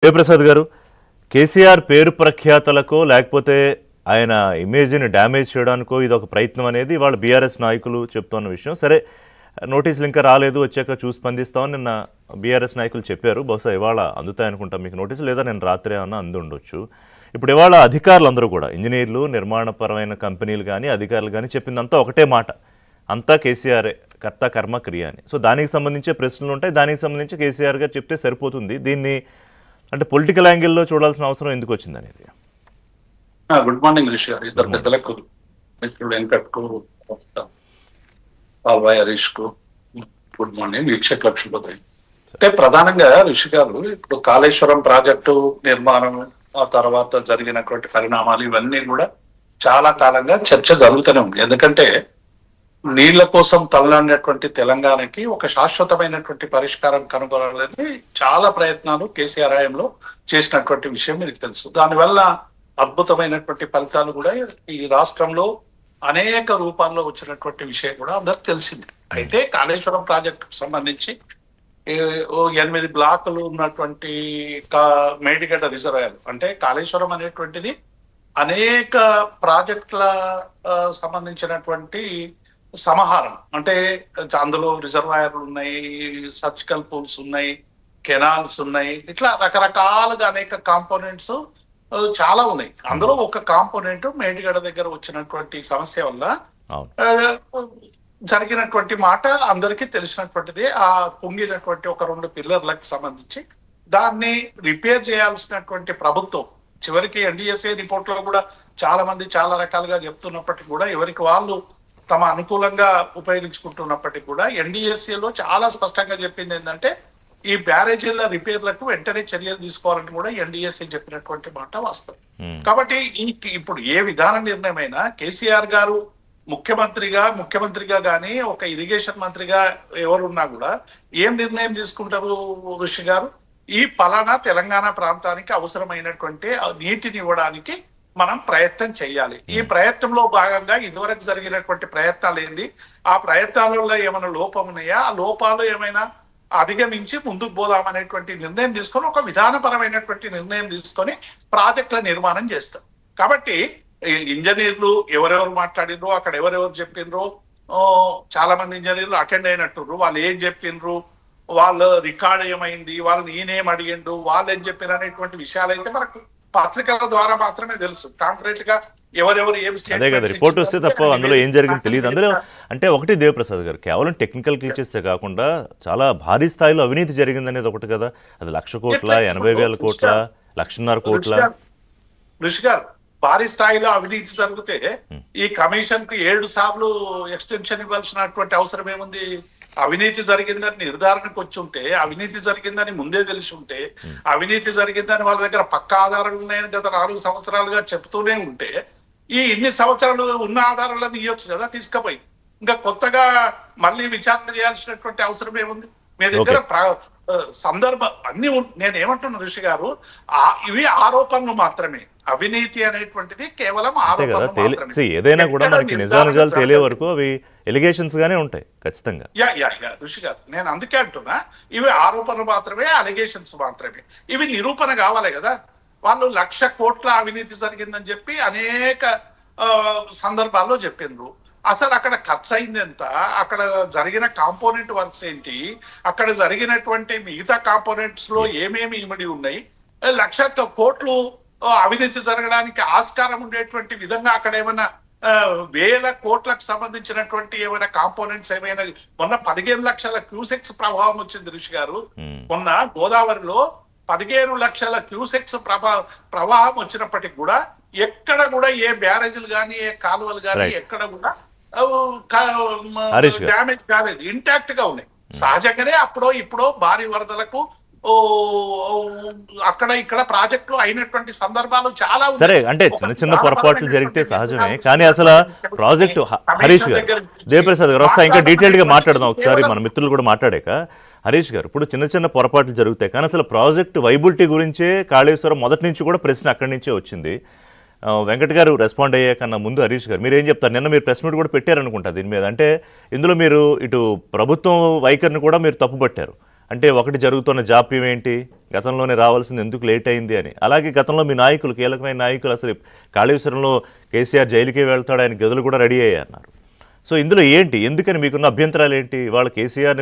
దేవప్రసాద్ గారు, కేసీఆర్ పేరు ప్రఖ్యాతలకో లేకపోతే ఆయన ఇమేజ్ని డ్యామేజ్ చేయడానికో ఇది ఒక ప్రయత్నం అనేది వాళ్ళ బీఆర్ఎస్ నాయకులు చెప్తున్న విషయం. సరే, నోటీసులు ఇంకా రాలేదు, వచ్చాక చూసి స్పందిస్తామని నిన్న బీఆర్ఎస్ నాయకులు చెప్పారు. బహుశా ఇవాళ అందుతాయనుకుంటాం మీకు నోటీసులు, లేదా నేను రాత్రి ఏమన్నా అందుండొచ్చు. ఇప్పుడు ఇవాళ అధికారులు అందరూ కూడా ఇంజనీర్లు, నిర్మాణపరమైన కంపెనీలు కానీ అధికారులు కానీ చెప్పిందంతా ఒకటే మాట, అంతా కేసీఆర్ కర్త కర్మ క్రియ అని. సో దానికి సంబంధించే ప్రశ్నలు ఉంటాయి, దానికి సంబంధించి కేసీఆర్ గారు చెప్తే సరిపోతుంది. దీన్ని అంటే పొలిటికల్ యాంగిల్లో చూడాల్సిన అవసరం ఎందుకు వచ్చింది అనేది. గుడ్ మార్నింగ్ రిషి గారు, ఇద్దరు పెద్దలకు, మిత్రుడు వెంకట్కు, పాల్వాయి హరీష్కు గుడ్ మార్నింగ్, వీక్షక లక్ష్మీపతి. అంటే ప్రధానంగా రిషి గారు, ఇప్పుడు కాళేశ్వరం ప్రాజెక్టు నిర్మాణం, ఆ తర్వాత జరిగినటువంటి పరిణామాలు ఇవన్నీ కూడా చాలా కాలంగా చర్చ జరుగుతూనే ఉంది. ఎందుకంటే నీళ్ల కోసం తలనాడినటువంటి తెలంగాణకి ఒక శాశ్వతమైనటువంటి పరిష్కారం కనుగొనాలని చాలా ప్రయత్నాలు కేసీఆర్ హయాంలో చేసినటువంటి విషయం మీకు తెలుసు. దానివల్ల అద్భుతమైనటువంటి ఫలితాలు కూడా ఈ రాష్ట్రంలో అనేక రూపాల్లో వచ్చినటువంటి విషయం కూడా అందరికి తెలిసింది. అయితే కాళేశ్వరం ప్రాజెక్టుకు సంబంధించి 8 బ్లాకులు ఉన్నటువంటి మేడిగడ్డ రిజర్వాయర్, అంటే కాళేశ్వరం అనేటువంటిది అనేక ప్రాజెక్టుల సంబంధించినటువంటి సమాహారం. అంటే అందులో రిజర్వాయర్లు ఉన్నాయి, సర్జికల్ పూల్స్ ఉన్నాయి, కెనాల్స్ ఉన్నాయి, ఇట్లా రకరకాలుగా అనేక కాంపోనెంట్స్ చాలా ఉన్నాయి. అందులో ఒక కాంపోనెంట్ మేడిగడ్డ దగ్గర వచ్చినటువంటి సమస్య వల్ల జరిగినటువంటి మాట అందరికీ తెలిసినటువంటిది. ఆ పొంగినటువంటి ఒక 2 పిల్లర్లకు సంబంధించి దాన్ని రిపేర్ చేయాల్సినటువంటి ప్రభుత్వం చివరికి ఎన్డీఎస్ఏ రిపోర్ట్ లో కూడా చాలా మంది చాలా రకాలుగా చెప్తున్నప్పటికీ కూడా ఎవరికి వాళ్ళు తమ అనుకూలంగా ఉపయోగించుకుంటున్నప్పటికీ కూడా ఎన్డీఎస్ఏలో చాలా స్పష్టంగా చెప్పింది ఏంటంటే ఈ బ్యారేజీల రిపేర్లకు వెంటనే చర్యలు తీసుకోవాలని కూడా ఎన్డీఎస్ఏ చెప్పినటువంటి మాట వాస్తవం. కాబట్టి ఇప్పుడు ఏ విధాన నిర్ణయమైనా కేసీఆర్ గారు ముఖ్యమంత్రిగా కానీ ఒక ఇరిగేషన్ మంత్రిగా ఎవరున్నా కూడా ఏం నిర్ణయం తీసుకుంటారు ఋషి గారు? ఈ పలానా తెలంగాణ ప్రాంతానికి అవసరమైనటువంటి నీటిని ఇవ్వడానికి మనం ప్రయత్నం చేయాలి. ఈ ప్రయత్నంలో భాగంగా ఇదివరకు జరిగినటువంటి ప్రయత్నాలు ఏంది, ఆ ప్రయత్నాలలో ఏమైనా లోపం ఉన్నాయా, ఆ లోపాలు ఏమైనా అధిగమించి ముందుకు పోదామనేటువంటి నిర్ణయం తీసుకొని ఒక విధానపరమైనటువంటి నిర్ణయం తీసుకొని ప్రాజెక్టుల నిర్మాణం చేస్తాం. కాబట్టి ఇంజనీర్లు ఎవరెవరు మాట్లాడినరు, అక్కడ ఎవరెవరు చెప్పిండ్రు, చాలా మంది ఇంజనీర్లు అటెండ్ అయినట్టు, వాళ్ళు ఏం చెప్పిండ్రు, వాళ్ళ రికార్డ్ ఏమైంది, వాళ్ళని ఈయనేం అడిగిండ్రు, వాళ్ళు ఏం చెప్పారు అనేటువంటి విషయాలు అయితే మనకు పత్రికల ద్వారా మాత్రమే తెలుసు. కాంక్రీట్ గా ఎవరెవరు ఏం రిపోర్ట్ వస్తే తప్ప అందులో ఏం జరిగింది తెలియదు. అందులో అంటే ఒకటి దేవప్రసాద్ గారు, కేవలం టెక్నికల్ గ్లిచెస్ కాకుండా చాలా భారీ స్థాయిలో అవినీతి జరిగింది అనేది ఒకటి కదా. అది 1,00,000 కోట్ల, 80,000 కోట్ల, 1,50,000 కోట్ల. ఋషి గారు, భారీ స్థాయిలో అవినీతి జరిగితే ఈ కమిషన్ కు 7 సార్లు ఎక్స్టెన్షన్ ఇవ్వాల్సినటువంటి అవసరం ఏముంది? అవినీతి జరిగిందని నిర్ధారణకు వచ్చి ఉంటే, అవినీతి జరిగిందని ముందే తెలిసి ఉంటే, అవినీతి జరిగిందని వాళ్ళ దగ్గర పక్కా ఆధారాలు ఉన్నాయని గత 4 సంవత్సరాలుగా చెప్తూనే ఉంటే, ఈ ఇన్ని సంవత్సరాలు ఉన్న ఆధారాలను ఇవ్వచ్చు కదా తీసుకుపోయి. ఇంకా కొత్తగా మళ్ళీ విచారణ చేయాల్సినటువంటి అవసరం ఏముంది? మీ దగ్గర సందర్భం అన్ని నేనేమంటున్నా ఋషి గారు, ఇవి ఆరోపణలు మాత్రమే. అవినీతి అనేటువంటిది కేవలం ఆరోపణలు మాత్రమే. ఏదైనా కూడా మనకి నిజాలు తెలియ వరకు అవి ఎలిగేషన్స్ గానే ఉంటాయి ఖచ్చితంగా. ఋషి గారు, నేను అందుకే అంటున్నా, ఇవి ఆరోపణలు మాత్రమే, అలిగేషన్స్ మాత్రమే. ఇవి నిరూపణ కావాలి కదా. వాళ్ళు 1,00,000 కోట్ల అవినీతి జరిగిందని చెప్పి అనేక సందర్భాల్లో చెప్పిండ్రు. అసలు అక్కడ ఖర్చు అయింది ఎంత, అక్కడ జరిగిన కాంపోనెంట్ వర్క్స్ ఏంటి, అక్కడ జరిగినటువంటి మిగతా కాంపోనెంట్స్ లో ఏమేమి ఇమిడి ఉన్నాయి, 1,00,000 కోట్లు అవినీతి జరగడానికి ఆస్కారం ఉండేటువంటి విధంగా అక్కడ ఏమైనా 1,000 కోట్లకు సంబంధించినటువంటి ఏమైనా కాంపోనెంట్స్ ఏమైనా, మొన్న 15 లక్షల క్యూసెక్స్ ప్రభావం వచ్చింది ఋషి గారు. మొన్న గోదావరిలో 15 లక్షల క్యూసెక్స్ ప్రవాహం వచ్చినప్పటికి కూడా ఎక్కడ కూడా ఏ బ్యారేజీలు కానీ ఏ కాలువలు కానీ ఎక్కడ కూడా డ్యామేజ్ కాలేదు, ఇంటాక్ట్ గా ఉన్నాయి. సహజంగానే అప్పుడో ఇప్పుడో భారీ వరదలకు అక్కడ ఇక్కడ ప్రాజెక్టులు అయినటువంటి సందర్భాలు చాలా. సరే, అంటే చిన్న పొరపాట్లు జరిగితే సహజమే, కానీ అసలు ప్రాజెక్టు హరీష్ గారు, దేవప్రసాద్ గారు వస్తా ఇంకా డీటెయిల్డ్ గా మాట్లాడదాం ఒకసారి, మన మిత్రులు కూడా మాట్లాడాక. హరీష్ గారు, ఇప్పుడు చిన్న పొరపాట్లు జరుగుతాయి, కానీ అసలు ప్రాజెక్టు వైబిలిటీ గురించే కాళేశ్వరం మొదటి నుంచి కూడా ప్రశ్న అక్కడి నుంచే వచ్చింది. వెంకట్ గారు రెస్పాండ్ అయ్యాకన్నా ముందు హరీష్ గారు మీరు ఏం చెప్తారు? నిన్న మీరు ప్రెస్ మీట్ కూడా పెట్టారనుకుంటా దీని మీద. అంటే ఇందులో మీరు ఇటు ప్రభుత్వం వైఖరిని కూడా మీరు తప్పుపట్టారు. అంటే ఒకటి జరుగుతున్న జాప్యం ఏంటి, గతంలోనే రావాల్సింది ఎందుకు లేట్ అయింది అని. అలాగే గతంలో మీ నాయకులు, కీలకమైన నాయకులు అసలు కాళేశ్వరంలో కేసీఆర్ జైలుకే వెళ్తాడు, ఆయన గదులు కూడా రెడీ అయ్యాయి అన్నారు. సో ఇందులో ఏంటి, ఎందుకని మీకున్న అభ్యంతరాలు ఏంటి? వాళ్ళ కేసీఆర్ని